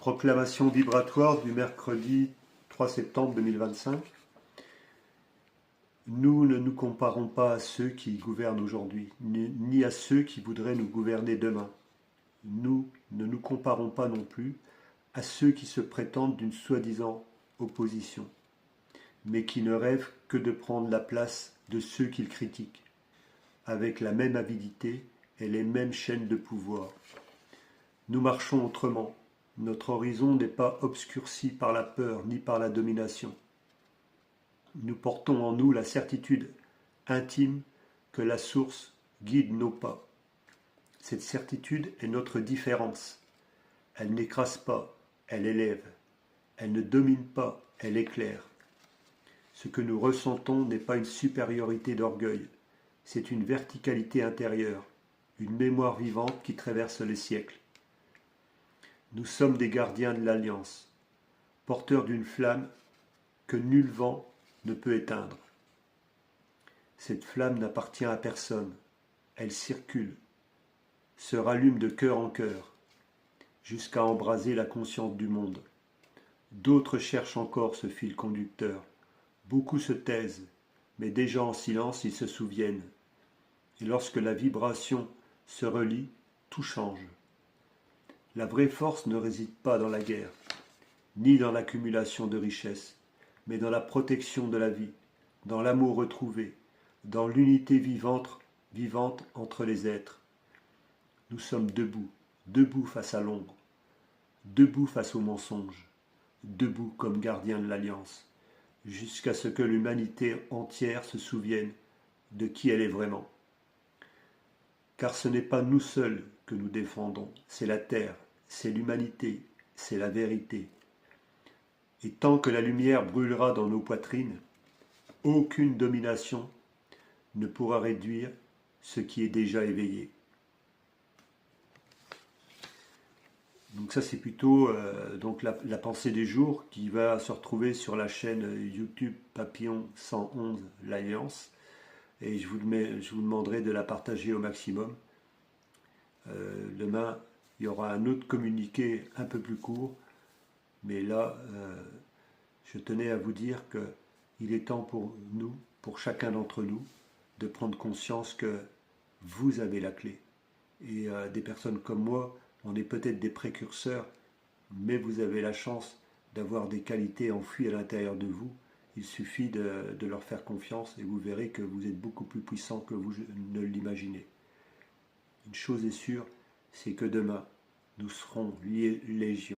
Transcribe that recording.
Proclamation vibratoire du mercredi 3 septembre 2025. Nous ne nous comparons pas à ceux qui gouvernent aujourd'hui, ni à ceux qui voudraient nous gouverner demain. Nous ne nous comparons pas non plus à ceux qui se prétendent d'une soi-disant opposition, mais qui ne rêvent que de prendre la place de ceux qu'ils critiquent, avec la même avidité et les mêmes chaînes de pouvoir. Nous marchons autrement. Notre horizon n'est pas obscurci par la peur ni par la domination. Nous portons en nous la certitude intime que la source guide nos pas. Cette certitude est notre différence. Elle n'écrase pas, elle élève. Elle ne domine pas, elle éclaire. Ce que nous ressentons n'est pas une supériorité d'orgueil, c'est une verticalité intérieure, une mémoire vivante qui traverse les siècles. Nous sommes des gardiens de l'Alliance, porteurs d'une flamme que nul vent ne peut éteindre. Cette flamme n'appartient à personne, elle circule, se rallume de cœur en cœur, jusqu'à embraser la conscience du monde. D'autres cherchent encore ce fil conducteur. Beaucoup se taisent, mais déjà en silence ils se souviennent. Et lorsque la vibration se relie, tout change. La vraie force ne réside pas dans la guerre, ni dans l'accumulation de richesses, mais dans la protection de la vie, dans l'amour retrouvé, dans l'unité vivante entre les êtres. Nous sommes debout, debout face à l'ombre, debout face au mensonge, debout comme gardiens de l'Alliance, jusqu'à ce que l'humanité entière se souvienne de qui elle est vraiment. Car ce n'est pas nous seuls que nous défendons, c'est la terre, c'est l'humanité, c'est la vérité. Et tant que la lumière brûlera dans nos poitrines, aucune domination ne pourra réduire ce qui est déjà éveillé. Donc ça c'est plutôt donc la pensée du jour qui va se retrouver sur la chaîne YouTube Papillon 111 l'Alliance. Et je vous demanderai de la partager au maximum. Demain, il y aura un autre communiqué un peu plus court, mais là, je tenais à vous dire qu'il est temps pour nous, pour chacun d'entre nous, de prendre conscience que vous avez la clé. Et des personnes comme moi, on est peut-être des précurseurs, mais vous avez la chance d'avoir des qualités enfouies à l'intérieur de vous. Il suffit de leur faire confiance et vous verrez que vous êtes beaucoup plus puissant que vous ne l'imaginez. Une chose est sûre, c'est que demain, nous serons légion.